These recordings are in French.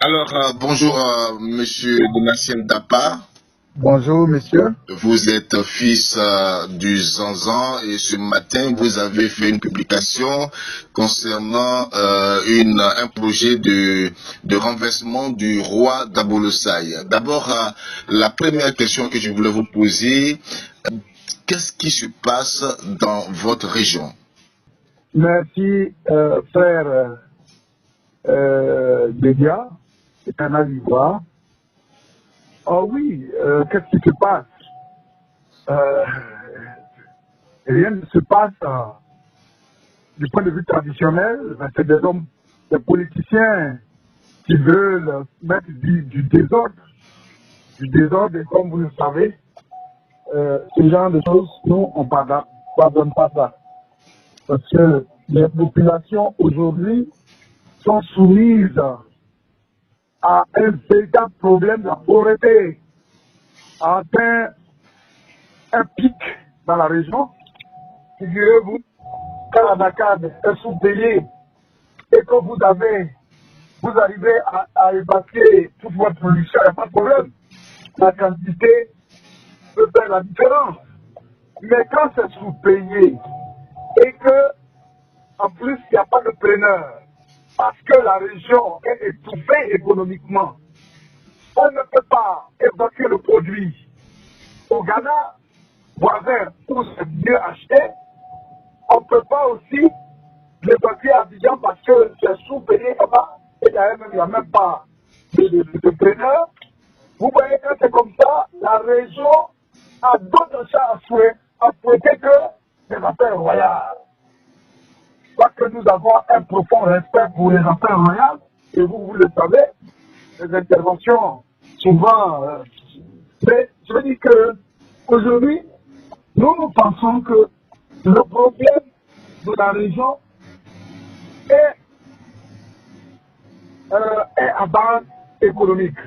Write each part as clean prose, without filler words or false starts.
Alors, bonjour, monsieur Donatien Dapa. Bonjour, monsieur. Vous êtes fils du Zanzan et ce matin, vous avez fait une publication concernant un projet de renversement du roi d'Abolossaï. D'abord, la première question que je voulais vous poser, qu'est-ce qui se passe dans votre région? Merci, frère Bédia, c'est un d'Ivoire. Oh oui, qu'est-ce qui se passe? Rien ne se passe du point de vue traditionnel. C'est des hommes, des politiciens qui veulent mettre du désordre. Du désordre, et comme vous le savez, ce genre de choses, nous, on ne pardonne pas ça. Parce que les populations aujourd'hui sont soumises à un véritable problème. La pauvreté a atteint un pic dans la région. Figurez-vous, quand la Dakar est sous-payée et que vous arrivez à évacuer toute votre production, il n'y a pas de problème. La quantité peut faire la différence. Mais quand c'est sous-payé et que, en plus, il n'y a pas de preneur, parce que la région est étouffée économiquement, on ne peut pas évacuer le produit au Ghana voisin où c'est mieux acheté. On ne peut pas aussi l'évacuer à Abidjan parce que c'est sous-payé là-bas et il n'y a même pas de preneur. Vous voyez, quand c'est comme ça, la région a d'autres chats à souhaiter que les affaires royales. Parce que nous avons un profond respect pour les affaires royales, et vous le savez, les interventions souvent. Mais je veux dire qu'aujourd'hui, nous pensons que le problème de la région est à base économique,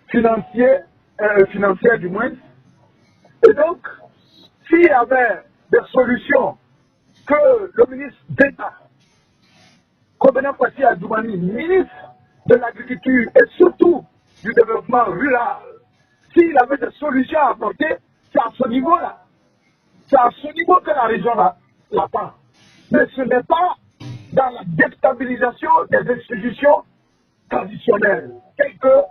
financière du moins. Et donc, s'il y avait des solutions que le ministre d'État, Kombena Kwasi Adjoumani, ministre de l'Agriculture et surtout du développement rural, s'il avait des solutions à apporter, c'est à ce niveau-là. C'est à ce niveau que la région l'attend. Mais ce n'est pas dans la déstabilisation des institutions traditionnelles, telles que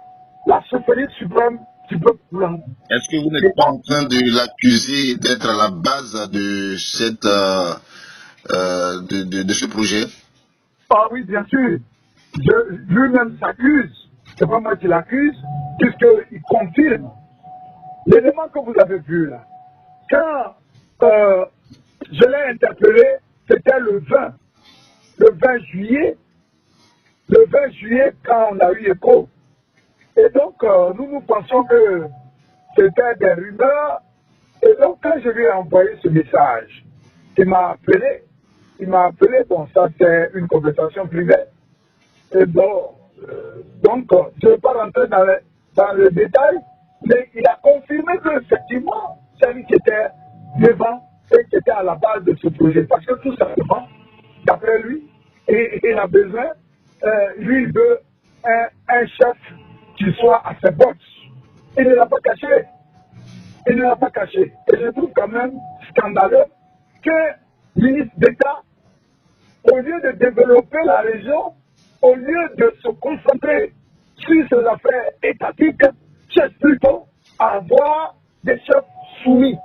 la chefferie suprême du peuple blanc. Est-ce que vous n'êtes pas en train de l'accuser d'être à la base de de ce projet? Ah oui, bien sûr. Lui-même s'accuse. C'est pas moi qui l'accuse, puisqu'il confirme. L'élément que vous avez vu là, quand je l'ai interpellé, c'était le 20 juillet. Le 20 juillet, quand on a eu écho. Et donc, nous pensions que c'était des rumeurs. Et donc, quand je lui ai envoyé ce message, il m'a appelé. Bon, ça c'est une conversation privée. Et bon, donc, je ne vais pas rentrer dans le détail, mais il a confirmé qu'effectivement, c'est lui qui était devant et qui était à la base de ce projet. Parce que tout simplement, d'après lui, il a besoin, lui, il veut un chef qui soit à ses bottes. Il ne l'a pas caché. Et je trouve quand même scandaleux que le ministre d'État, au lieu de développer la région, au lieu de se concentrer sur ces affaires étatiques, cherche plutôt à avoir des chefs soumis.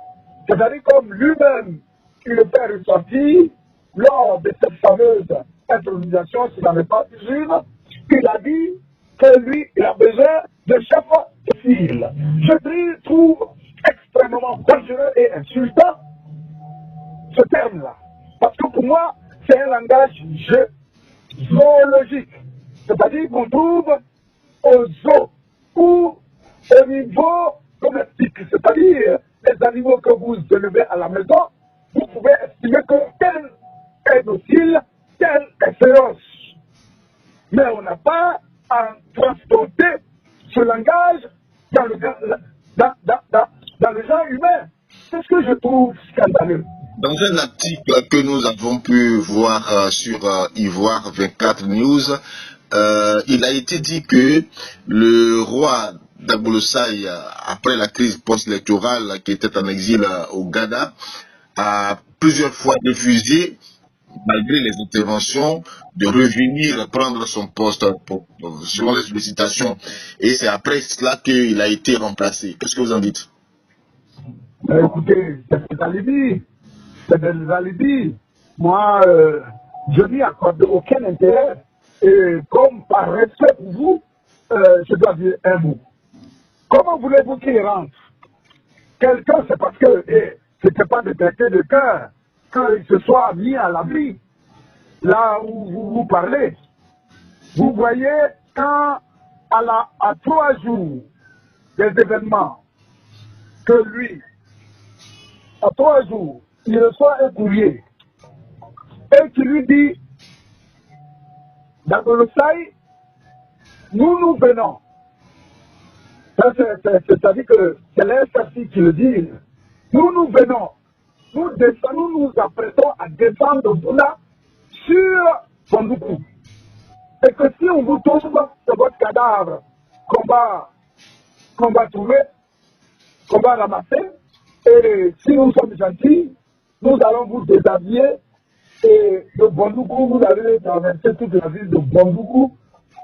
C'est-à-dire comme lui-même, il le fait ressortir lors de cette fameuse intronisation, s'il n'en est pas sûr, il a dit que lui, il a besoin de chefs de file. Je trouve extrêmement dangereux et insultant ce terme-là. Parce que pour moi, c'est un langage zoologique. C'est-à-dire qu'on trouve au zoo ou au niveau domestique. C'est-à-dire les animaux que vous élevez à la maison, vous pouvez estimer que tel est docile, tel est féroce. Mais on n'a pas à transporter ce langage dans le genre humain. C'est ce que je trouve scandaleux. Dans un article que nous avons pu voir sur Ivoire 24 News, il a été dit que le roi d'Agbolosai, après la crise post-électorale, qui était en exil au Ghana, a plusieurs fois refusé, malgré les interventions, de revenir prendre son poste selon les sollicitations. Et c'est après cela qu'il a été remplacé. Qu'est-ce que vous en dites? Écoutez, c'est des alibis. C'est des alibis. Moi, je n'y accorde aucun intérêt. Et comme par respect pour vous, je dois dire un mot. Comment voulez-vous qu'il rentre? Quelqu'un, c'est parce que ce n'était pas de gaieté de cœur qu'il se soit mis à l'abri. Là où vous parlez, vous voyez, quand à 3 jours des événements, que lui, à 3 jours, il reçoit un courrier et qui lui dit, d'Agbolosai, nous venons. C'est-à-dire que c'est l'SRC qui le dit. Nous venons. Nous nous apprêtons à descendre Bouna sur Bamboukou. Et que si on vous tombe sur votre cadavre qu'on va trouver, qu'on va ramasser, et si nous sommes gentils, nous allons vous déshabiller et de Bamboukou, vous allez traverser toute la ville de Bamboukou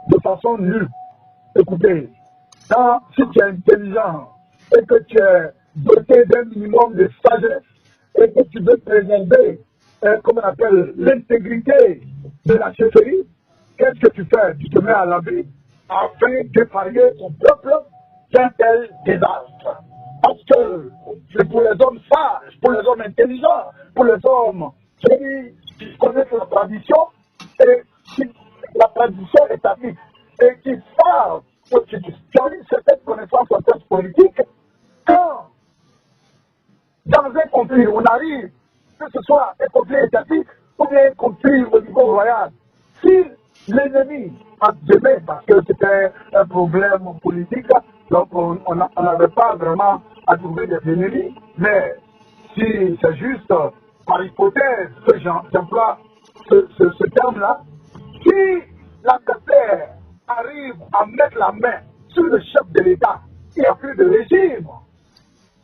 de façon nulle. Écoutez, si tu es intelligent et que tu es doté d'un minimum de sagesse et que tu veux préserver, comme on appelle, l'intégrité de la chefferie, qu'est-ce que tu fais? Tu te mets à l'abri afin d'épargner ton peuple d'un tel désastre. Parce que c'est pour les hommes sages, pour les hommes intelligents, pour les hommes qui connaissent la tradition et qui la tradition établie et qui savent qui ont une certaine connaissance en termes politiques, quand dans un conflit, on arrive, que ce soit un conflit étatique ou bien un conflit au niveau royal, si l'ennemi a demain, parce que c'était un problème politique, donc on n'avait pas vraiment à trouver des ennemis, mais si c'est juste par hypothèse que j'emploie ce terme-là, si l'adversaire arrive à mettre la main sur le chef de l'État, il n'y a plus de régime.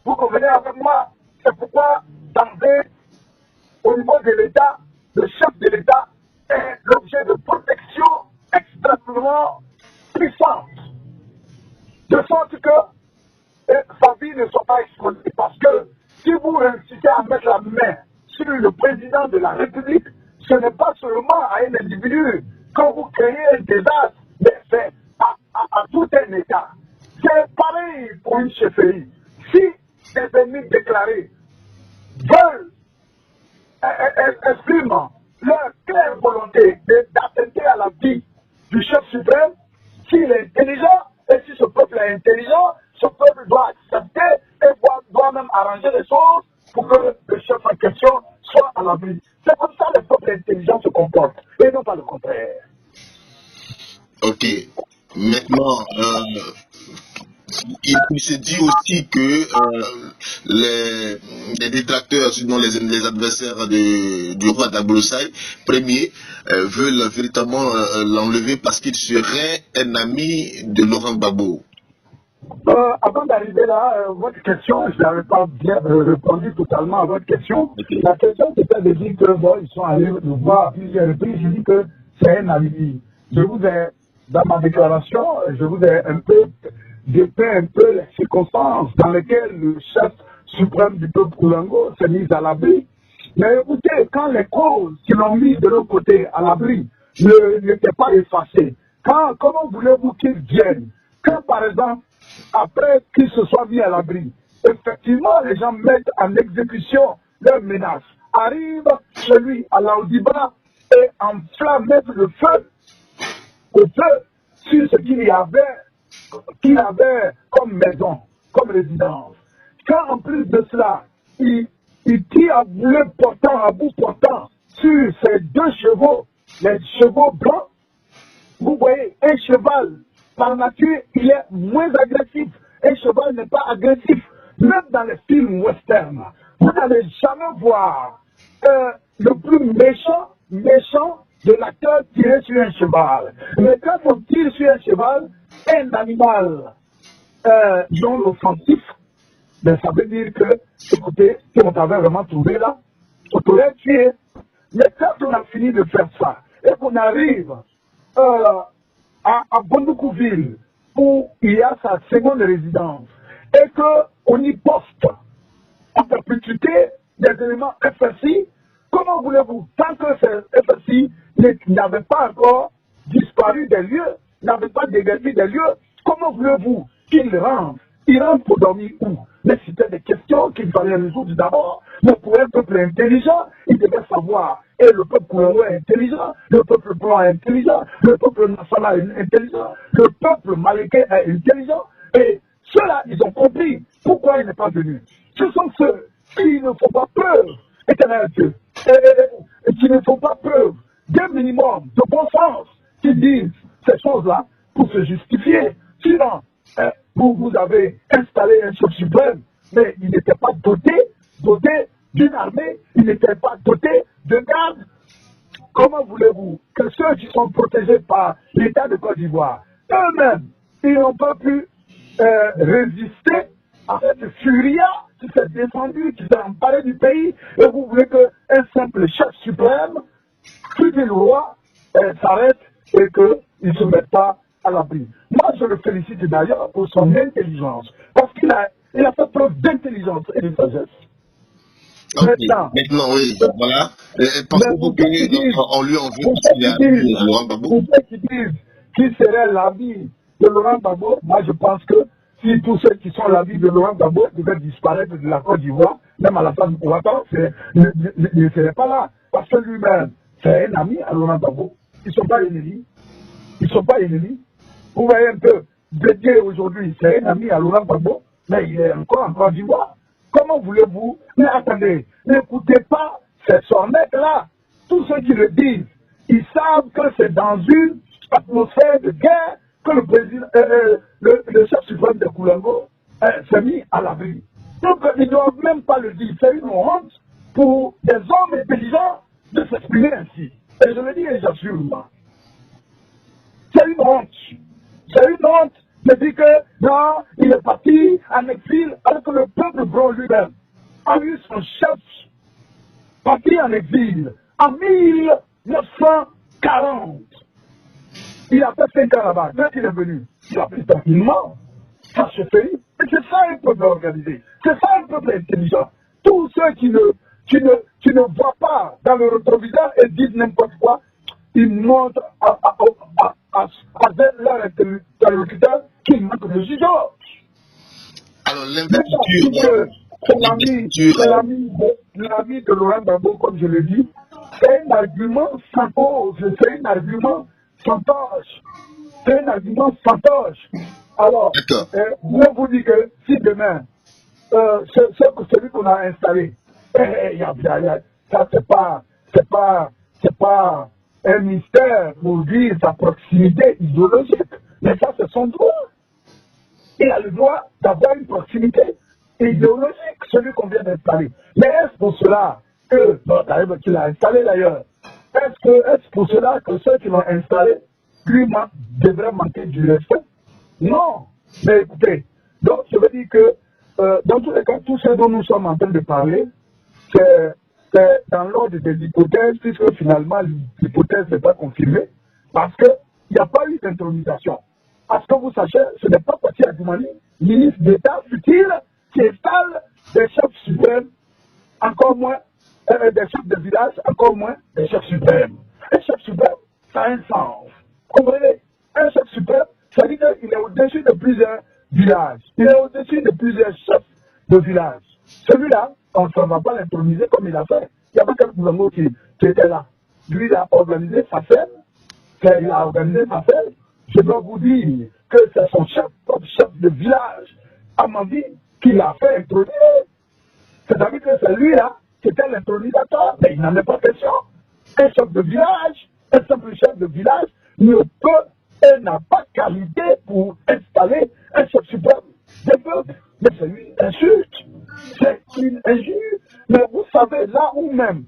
Vous convenez avec moi? C'est pourquoi, au niveau de l'État, le chef de l'État est l'objet de protection extrêmement puissante. De sorte que sa vie ne soit pas exposée. Parce que si vous réussissez à mettre la main sur le président de la République, ce n'est pas seulement à un individu. Quand vous créez un désastre, mais c'est à tout un État. C'est pareil pour une chefferie. Si des ennemis déclarés veulent, expriment leur claire volonté d'attenter à la vie du chef suprême, s'il est intelligent, et si ce peuple est intelligent, ce peuple doit accepter et doit même arranger les choses pour que le chef en question soit à l'abri. C'est comme ça que le peuple intelligent se comporte, et non pas le contraire. Ok. Maintenant, il se dit aussi que les détracteurs, sinon les adversaires du roi d'Agbolosai, premier, veulent véritablement l'enlever parce qu'il serait un ami de Laurent Gbagbo. Avant d'arriver là, votre question, je n'avais pas bien répondu totalement à votre question. Okay. La question c'était de dire que bon, ils sont allés nous voir à plusieurs reprises. Je dis que c'est un alibi. Je vous ai, dans ma déclaration, je vous ai un peu dépeint un peu les circonstances dans lesquelles le chef suprême du peuple Koulango s'est mis à l'abri. Mais écoutez, quand les causes qui l'ont mis de l'autre côté à l'abri n'étaient pas effacées, comment voulez-vous qu'ils viennent? Quand par exemple, après qu'ils se soient mis à l'abri, effectivement les gens mettent en exécution leurs menaces, arrivent chez lui à Laoudiba et enflamment le feu sur ce qu'il avait comme maison, comme résidence. Quand en plus de cela, il tire à boulet portant, à bout portant sur ces 2 chevaux, les chevaux blancs, vous voyez, un cheval, par nature, il est moins agressif. Un cheval n'est pas agressif. Même dans les films western, vous n'allez jamais voir le plus méchant de l'acteur tiré sur un cheval. Mais quand on tire sur un cheval, un animal non offensif, ben, ça veut dire que, écoutez, si on t'avait vraiment trouvé là, on t'aurait tué. Mais quand on a fini de faire ça, et qu'on arrive à Bondoukouville, où il y a sa seconde résidence, et qu'on y poste en perpétuité des éléments FSI, comment voulez-vous, tant que ces FSI n'avaient pas encore disparu des lieux, n'avaient pas dégagé des lieux, comment voulez-vous qu'ils rentrent? Ils rentrent pour dormir où? Mais c'était des questions qu'il fallait résoudre d'abord. Mais pour un peuple intelligent, il devait savoir. Et le peuple congolais est intelligent, le peuple blanc est intelligent, le peuple national est intelligent, le peuple malais est intelligent. Et ceux-là, ils ont compris pourquoi il n'est pas venu. Ce sont ceux qui ne font pas preuve, éternel Dieu, et qui ne font pas preuve d'un minimum de bon sens, qui disent ces choses-là pour se justifier. Sinon, vous avez installé un chef suprême, mais il n'était pas doté d'une armée, il n'était pas doté de garde. Comment voulez-vous que ceux qui sont protégés par l'État de Côte d'Ivoire, eux-mêmes, ils n'ont pas pu résister à cette furia qui s'est défendue, qui s'est emparée du pays, et vous voulez qu'un simple chef suprême, plus le roi, s'arrête et qu'il ne se mette pas à l'abri. Moi, je le félicite d'ailleurs pour son intelligence, parce qu'il a fait preuve d'intelligence et de sagesse. Okay. Maintenant, oui, voilà. Parce qu'on lui en veut pour ceux qui disent qui serait l'avis de Laurent Gbagbo, moi je pense que si tous ceux qui sont l'avis de Laurent Gbagbo devaient disparaître de la Côte d'Ivoire, même à la fin de Ouattara, ne serait pas là. Parce que lui-même, c'est un ami à Laurent Gbagbo. Ils ne sont pas ennemis. Ils ne sont pas ennemis. Vous voyez un peu, Bédié aujourd'hui, c'est un ami à Laurent Gbagbo, mais il est encore en Côte d'Ivoire. Comment voulez-vous? Mais attendez, n'écoutez pas ces sornettes-là. Tous ceux qui le disent, ils savent que c'est dans une atmosphère de guerre que le président, le chef suprême de Koulango s'est mis à l'abri. Donc ils ne doivent même pas le dire. C'est une honte pour des hommes intelligents de s'exprimer ainsi. Et je le dis et j'assure moi. C'est une honte. C'est une honte de dire que non, il est parti en exil alors que le peuple blanc lui-même a eu son chef parti en exil en 1940. Il a fait 5 ans là-bas. Quand il est venu, il a pris tranquillement. Ça se fait. Et c'est ça un peuple organisé. C'est ça un peuple intelligent. Tous ceux qui ne voient pas dans le rétroviseur et disent n'importe quoi, ils montrent à leur interlocuteur qu'ils manquent de jugeote. Alors l'investiture, c'est l'ami de Laurent Gbagbo, comme je le dis, c'est un argument sans cause, c'est un argument sans tâche. C'est un argument sans tâche. Alors, je vous dis que si demain, celui qu'on a installé, ça c'est pas un mystère pour dire sa proximité idéologique, mais ça c'est son droit. Il a le droit d'avoir une proximité idéologique, celui qu'on vient d'installer. Mais est-ce pour cela que, qu'il a installé d'ailleurs, est-ce pour cela que ceux qui l'ont installé, lui, devraient manquer du respect? Non. Mais écoutez, donc je veux dire que, dans tous les cas, tout ce dont nous sommes en train de parler, c'est dans l'ordre des hypothèses, puisque finalement l'hypothèse n'est pas confirmée, parce qu'il n'y a pas eu d'intronisation. Parce que vous sachez, ce n'est pas Koti Adoumani, ministre d'État futile, qui installe des chefs suprêmes, encore moins des chefs de village, encore moins des chefs suprêmes. Un chef suprême, ça a un sens. Comprenez? Un chef suprême, ça veut dire qu'il est au-dessus de plusieurs villages. Il est au-dessus de plusieurs chefs de village. Celui-là, on ne va pas l'introniser comme il a fait. Il n'y a pas quelqu'un Koulango qui était là. Lui, il a organisé sa fête. Il a organisé sa fête. Je dois vous dire que c'est son chef de village, à mon avis, qui l'a fait introduire. C'est-à-dire que c'est lui-là qui était l'intronisateur, mais il n'en est pas question. Un chef de village, un simple chef de village, ne peut et n'a pas qualité pour installer un chef suprême des peuples. Mais c'est une insulte. C'est une injure. Mais vous savez, là où même,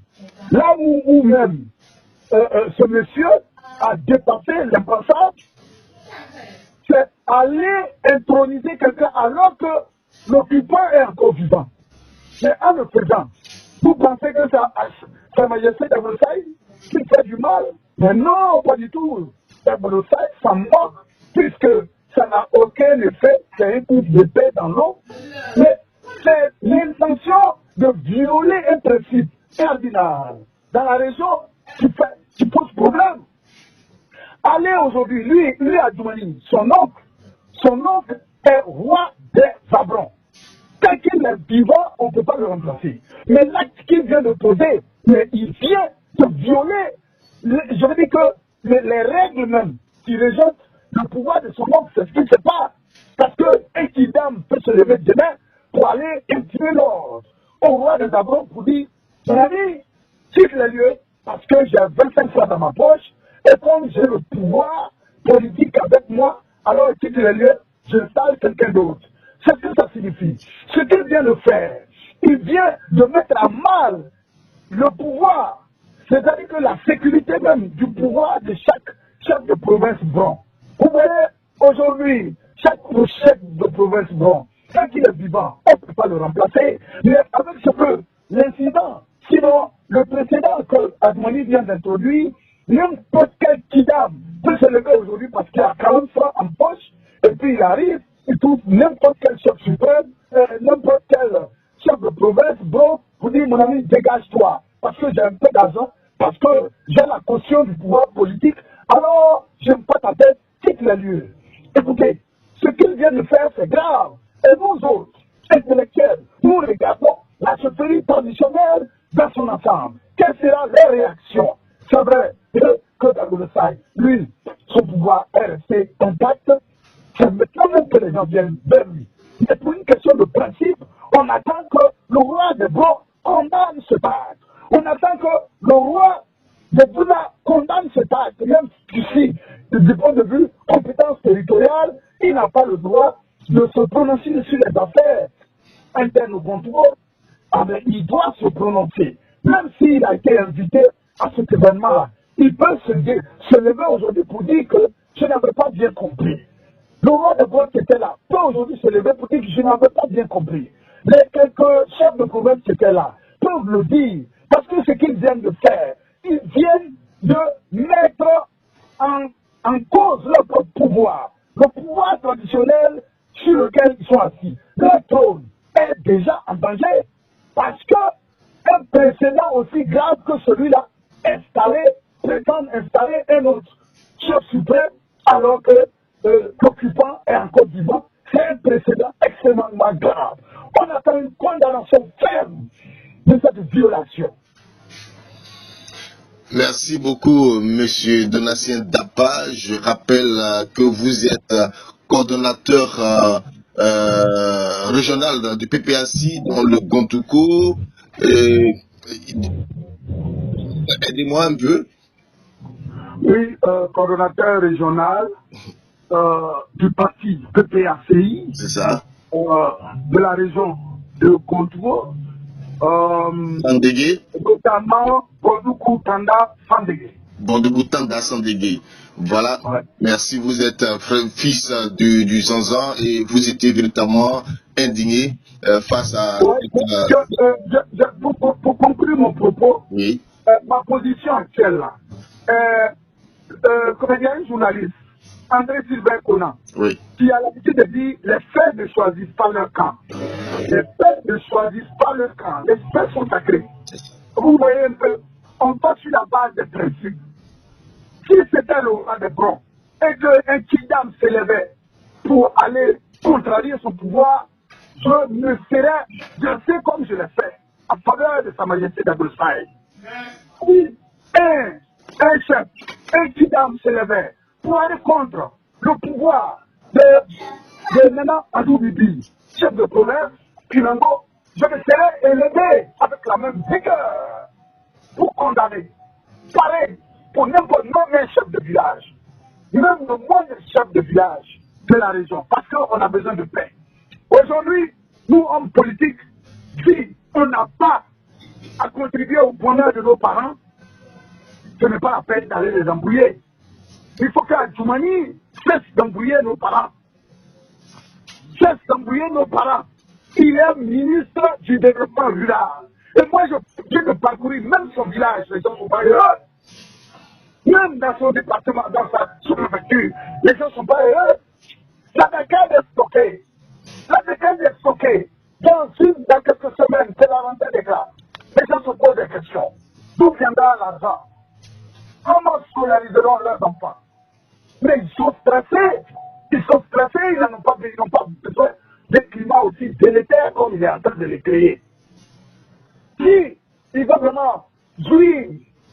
ce monsieur a dépassé l'impensable, c'est aller introniser quelqu'un alors que l'occupant est encore vivant. Mais en le faisant, vous pensez que ça Sa Majesté de Versailles qui fait du mal? Mais non, pas du tout. Versailles s'en moque, puisque ça n'a aucun effet, c'est un coup d'épée dans l'eau. Mais c'est l'intention de violer un principe cardinal dans la région qui pose problème. Allez aujourd'hui, lui Adjoumani, son oncle est roi des Fabrons. Tant qu'il est vivant, on ne peut pas le remplacer. Mais l'acte qu'il vient de poser, mais il vient de violer, je veux dire que les règles même qui régissent le pouvoir de son oncle, c'est ce qu'il ne sait pas. Parce qu'un kidam peut se lever demain pour aller intimer l'ordre au roi des Fabrons pour dire, mon ami, quitte les lieux parce que j'ai 25 francs dans ma poche et comme j'ai le pouvoir politique avec moi, alors quitte les lieux, j'installe quelqu'un d'autre. C'est ce que ça signifie. Ce qu'il vient de faire, il vient de mettre à mal le pouvoir, c'est-à-dire que la sécurité même du pouvoir de chaque chef de province bron. Vous voyez, aujourd'hui, chaque chef de province bron, quand il est vivant, on ne peut pas le remplacer, mais avec ce que l'incident, sinon le précédent que Admouni vient d'introduire, n'importe quel kidam peut se lever aujourd'hui parce qu'il a 40 francs en poche, et puis il arrive, il trouve n'importe quel chef suprême, n'importe quel chef de province, bon, vous dites, mon ami, dégage-toi, parce que j'ai un peu d'argent, parce que j'ai la caution du pouvoir politique, alors j'aime pas ta tête, quitte les lieux. Écoutez, ce qu'il vient de faire, c'est grave. Et nous autres, intellectuels, nous regardons la chefferie traditionnelle dans son ensemble. Quelle sera leur réaction? C'est vrai que dans le Sahel, lui, son pouvoir est resté intact. C'est maintenant même que les gens viennent vers lui. Mais pour une question de principe, on attend que le roi de Blanc condamne ce acte. On attend que le roi de Bouna condamne cet acte. Même ici, du point de vue compétence territoriale, il n'a pas le droit de se prononcer sur les affaires internes au contrôle. Ah ben, il doit se prononcer. Même s'il a été invité à cet événement-là, il peut se lever aujourd'hui pour dire que je n'avais pas bien compris. Le roi de Bois qui était là peut aujourd'hui se lever pour dire que je n'avais pas bien compris. Les quelques chefs de province qui étaient là peuvent le dire, parce que ce qu'ils viennent de faire, ils viennent de mettre en cause leur propre pouvoir, le pouvoir traditionnel sur lequel ils sont assis. Leur trône est déjà en danger, parce que un précédent aussi grave que celui-là, prétend installer un autre chef suprême, alors que l'occupant est encore vivant. C'est un précédent extrêmement grave. On attend une condamnation ferme de cette violation. Merci beaucoup, Monsieur Donatien Dapa. Je rappelle que vous êtes coordonnateur régional du PPAC dans le Gontoukou. Aidez-moi un peu. Oui, coordonnateur régional du parti PPACI. C'est ça. De la région de Gontoukou. Sandégué. Notamment Gontoukou Tanda Sandégué. Gontoukou Tanda Sandégué. Voilà. Ouais. Merci. Vous êtes fils du Zanzan et vous étiez véritablement indigné face à. Pour conclure mon propos, oui. Ma position actuelle là, comme il y a un journaliste, André Sylvain Conan, oui, qui a l'habitude de dire les faits ne choisissent pas leur camp. Les faits ne choisissent pas leur camp. Les faits sont sacrés. Vous voyez un peu, on va sur la base des principes. Si c'était le roi de Bron et qu'un kidam s'élevait pour aller contrarier son pouvoir, je ne serais, je sais comme je l'ai fait, en faveur de Sa Majesté d'Abressaï. Si un chef, un kidam s'élevait pour aller contre le pouvoir de Nana Adou Bibi, chef de province, Kinango, je me serais élevé avec la même vigueur pour condamner. Pareil pour n'importe quel chef de village, même le moindre chef de village de la région, parce qu'on a besoin de paix. Aujourd'hui, nous, hommes politiques, si on n'a pas à contribuer au bonheur de nos parents, ce n'est pas la peine d'aller les embrouiller. Il faut qu'Adjoumani cesse d'embrouiller nos parents. Cesse d'embrouiller nos parents. Il est ministre du développement rural. Et moi, je viens de parcourir même son village, les gens sont pas heureux. Même dans son département, dans sa sous-préfecture, les gens sont pas heureux. La décade est stockée. La décade est stockée. Dans quelques semaines, c'est la rentrée des classes. Les gens se posent des questions. D'où viendra l'argent? Comment scolariseront leurs enfants? Mais ils sont stressés. Ils sont stressés, ils n'ont pas besoin d'un climat aussi délétère comme il est en train de les créer. Si il veut vraiment jouir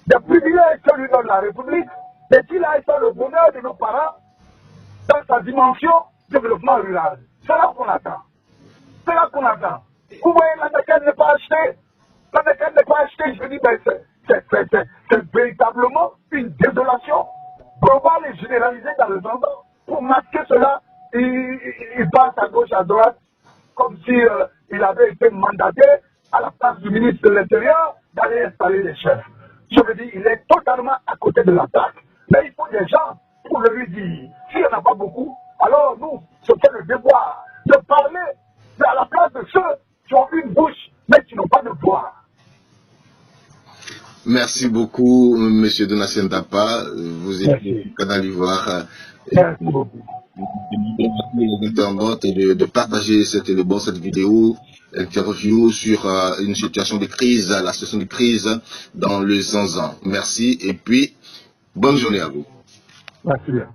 des privilèges que lui donne la République, mais qu'il aille faire le bonheur de nos parents dans sa dimension développement rural. C'est là qu'on attend. C'est là qu'on attend. Vous voyez, la décade n'est pas achetée. La décade n'est pas achetée. Je dis, ben, c'est véritablement une désolation globale et généralisée dans le temps. Pour masquer cela, il passe à gauche, à droite, comme si il avait été mandaté à la place du ministre de l'Intérieur d'aller installer les chefs. Je veux dire, il est totalement à côté de l'attaque. Mais il faut des gens pour le lui dire. S'il n'y en a pas beaucoup, alors nous, c'est le devoir de parler à la place de ceux qui ont une bouche, mais qui n'ont pas de voix. Merci beaucoup, M. Donatien Dapa. Vous êtes au Canada d'Ivoire. Merci beaucoup. De partager cette vidéo, interview sur une situation de crise, la situation de crise dans le Zanzan. Merci et puis bonne journée à vous. Merci bien.